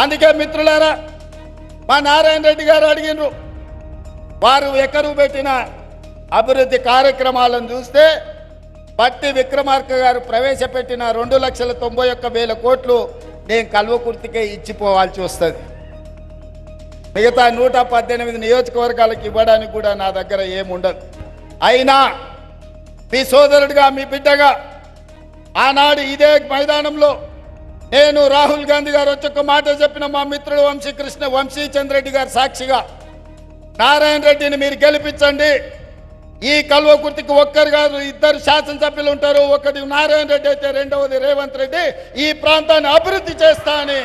అందుకే మిత్రులారా, మా నారాయణ రెడ్డి గారు అడిగినారు, వారు ఎకరు పెట్టిన అభివృద్ధి కార్యక్రమాలను చూస్తే బట్టి విక్రమార్క గారు ప్రవేశపెట్టిన 2,91,000 కోట్లు నేను కల్వకుర్తికే ఇచ్చిపోవాల్సి వస్తుంది. మిగతా 118 నియోజకవర్గాలకు ఇవ్వడానికి కూడా నా దగ్గర ఏముండదు. అయినా మీ సోదరుడిగా, మీ బిడ్డగా ఆనాడు ఇదే మైదానంలో నేను రాహుల్ గాంధీ గారు వచ్చి ఒక మాట చెప్పిన మా మిత్రుడు వంశీచంద్రెడ్డి గారు సాక్షిగా, నారాయణ రెడ్డిని మీరు గెలిపించండి, ఈ కల్వకుర్తికి ఒక్కరు కాదు 2 శాసనసభ్యులు ఉంటారు, ఒకటి నారాయణ రెడ్డి అయితే రెండవది రేవంత్ రెడ్డి, ఈ ప్రాంతాన్ని అభివృద్ధి చేస్తా అని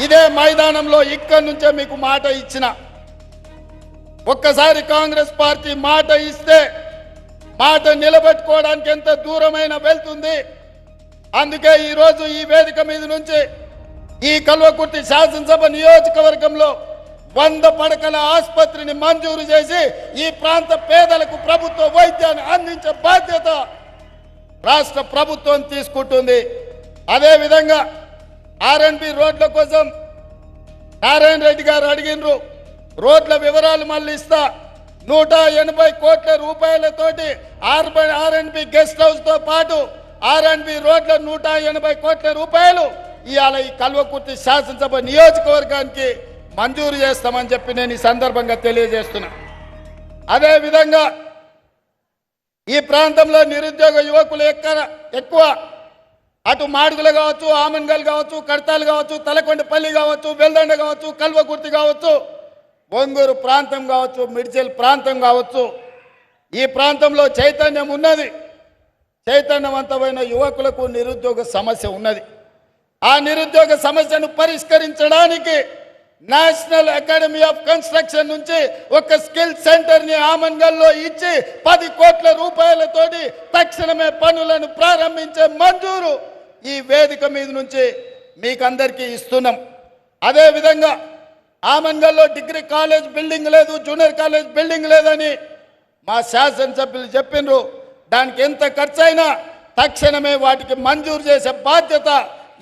ఇదే మైదానంలో ఇక్కడి నుంచే మీకు మాట ఇచ్చిన. ఒక్కసారి కాంగ్రెస్ పార్టీ మాట ఇస్తే మాట నిలబెట్టుకోవడానికి ఎంత దూరమైనా వెళ్తుంది. అందుకే ఈరోజు ఈ వేదిక మీద నుంచి ఈ కల్వకుర్తి శాసనసభ నియోజకవర్గంలో 100 పడకల ఆసుపత్రిని మంజూరు చేసి ఈ ప్రాంత పేదలకు ప్రభుత్వ వైద్యాన్ని అందించే బాధ్యత రాష్ట్ర ప్రభుత్వం తీసుకుంటుంది. అదేవిధంగా R&B రోడ్ల కోసం నారాయణ రెడ్డి గారు అడిగినరు, రోడ్ల వివరాలు మళ్ళీ ఇస్తా. 180 కోట్ల రూపాయలతోటి R&B గెస్ట్ హౌస్ తో పాటు R&B రోడ్ల 180 కోట్ల రూపాయలు ఇవాళ ఈ కల్వకుర్తి శాసనసభ నియోజకవర్గానికి మంజూరు చేస్తామని చెప్పి నేను ఈ సందర్భంగా తెలియజేస్తున్నా. అదేవిధంగా ఈ ప్రాంతంలో నిరుద్యోగ యువకులు ఎక్కువ, అటు మాడుగులు కావచ్చు, ఆమన్గల్ కావచ్చు, కడతాలు కావచ్చు, తలకొండపల్లి కావచ్చు, వెల్దండ కావచ్చు, కల్వకుర్తి కావచ్చు, ఒంగూరు ప్రాంతం కావచ్చు, మిడ్చల్ ప్రాంతం కావచ్చు, ఈ ప్రాంతంలో చైతన్యం ఉన్నది. చైతన్యవంతమైన యువకులకు నిరుద్యోగ సమస్య ఉన్నది. ఆ నిరుద్యోగ సమస్యను పరిష్కరించడానికి నేషనల్ అకాడమీ ఆఫ్ కన్స్ట్రక్షన్ నుంచి ఒక స్కిల్ సెంటర్ని ఆమన్గల్లో ఇచ్చి 10 కోట్ల రూపాయలతోటి తక్షణమే పనులను ప్రారంభించే మంజూరు ఈ వేదిక మీద నుంచి మీకు అందరికీ ఇస్తున్నాం. అదేవిధంగా ఆమన్గల్లో డిగ్రీ కాలేజ్ బిల్డింగ్ లేదు, జూనియర్ కాలేజ్ బిల్డింగ్ లేదని మా శాసనసభ్యులు చెప్పినారు. దానికి ఎంత ఖర్చు అయినా తక్షణమే వాటికి మంజూరు చేసే బాధ్యత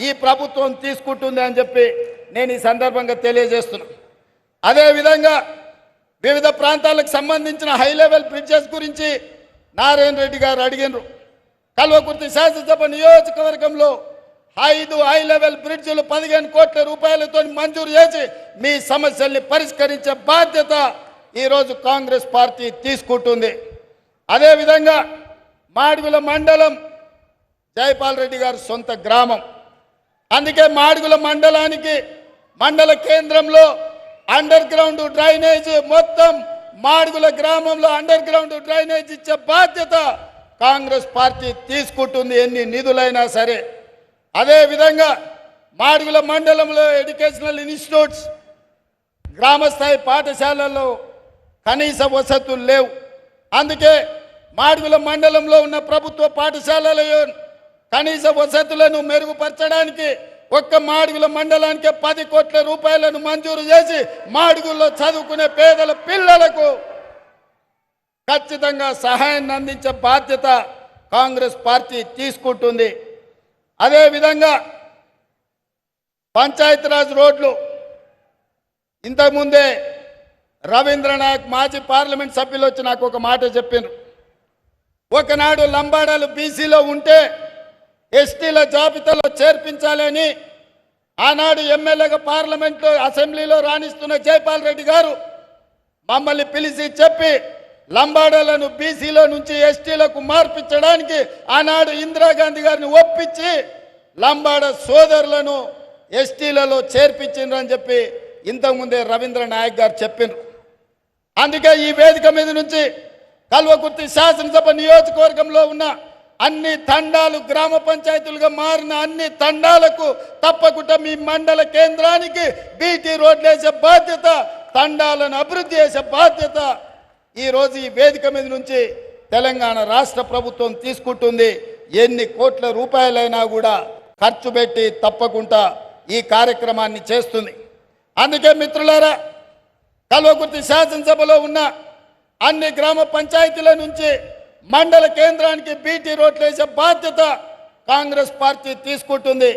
ఈ ప్రభుత్వం తీసుకుంటుంది అని చెప్పి నేను ఈ సందర్భంగా తెలియజేస్తున్నా. అదేవిధంగా వివిధ ప్రాంతాలకు సంబంధించిన హై లెవెల్ బ్రిడ్జెస్ గురించి నారాయణ రెడ్డి గారు అడిగినారు. కల్వకుర్తి శాసనసభ నియోజకవర్గంలో 5 హై లెవెల్ బ్రిడ్జ్లు 15 కోట్ల రూపాయలతో మంజూరు చేసి మీ సమస్యల్ని పరిష్కరించే బాధ్యత ఈరోజు కాంగ్రెస్ పార్టీ తీసుకుంటుంది. అదేవిధంగా మాడుగుల మండలం జైపాల్ రెడ్డి గారు సొంత గ్రామం. అందుకే మాడుగుల మండలానికి మండల కేంద్రంలో అండర్ గ్రౌండ్ డ్రైనేజ్, మొత్తం మాడుగుల గ్రామంలో అండర్ గ్రౌండ్ డ్రైనేజ్ ఇచ్చే బాధ్యత కాంగ్రెస్ పార్టీ తీసుకుంటుంది, ఎన్ని నిధులైనా సరే. అదేవిధంగా మాడుగుల మండలంలో ఎడ్యుకేషనల్ ఇన్స్టిట్యూట్స్, గ్రామస్థాయి పాఠశాలల్లో కనీస వసతులు లేవు. అందుకే మాడుగుల మండలంలో ఉన్న ప్రభుత్వ పాఠశాలలో కనీస వసతులను మెరుగుపరచడానికి ఒక్క మాడుగుల మండలానికి 10 కోట్ల రూపాయలను మంజూరు చేసి మాడుగుల్లో చదువుకునే పేదల పిల్లలకు ఖచ్చితంగా సహాయాన్ని అందించే బాధ్యత కాంగ్రెస్ పార్టీ తీసుకుంటుంది. అదేవిధంగా పంచాయతీరాజ్ రోడ్లు ఇంతకుముందే రవీంద్రనాయక్ మాజీ పార్లమెంట్ సభ్యులు వచ్చి నాకు ఒక మాట చెప్పారు. ఒకనాడు లంబాడాలు బీసీలో ఉంటే ఎస్టీల జాబితాలో చేర్పించాలని ఆనాడు ఎమ్మెల్యేగా పార్లమెంట్లో అసెంబ్లీలో రాణిస్తున్న జైపాల్ రెడ్డి గారు మమ్మల్ని పిలిచి చెప్పి లంబాడాలను బీసీలో నుంచి ఎస్టీలకు మార్పించడానికి ఆనాడు ఇందిరాగాంధీ గారిని ఒప్పించి లంబాడ సోదరులను ఎస్టీలలో చేర్పించిండ్రని చెప్పి ఇంతకుముందే రవీంద్ర నాయక్ గారు చెప్పినారు. అందుకే ఈ వేదిక మీద నుంచి కల్వకుర్తి శాసనసభ నియోజకవర్గంలో ఉన్న అన్ని తండాలు గ్రామ పంచాయతీలుగా మారిన అన్ని తండాలకు తప్పకుండా మీ మండల కేంద్రానికి బీటీ రోడ్లు వేసే బాధ్యత, తండాలను అభివృద్ధి చేసే బాధ్యత ఈరోజు ఈ వేదిక మీద నుంచి తెలంగాణ రాష్ట్ర ప్రభుత్వం తీసుకుంటుంది. ఎన్ని కోట్ల రూపాయలైనా కూడా ఖర్చు పెట్టి తప్పకుండా ఈ కార్యక్రమాన్ని చేస్తుంది. అందుకే మిత్రులారా, కల్వకుర్తి శాసనసభలో ఉన్న అన్ని గ్రామ పంచాయతీల నుంచి మండల కేంద్రానికి బీటీ రోడ్లు వేసే బాధ్యత కాంగ్రెస్ పార్టీ తీసుకుంటుంది.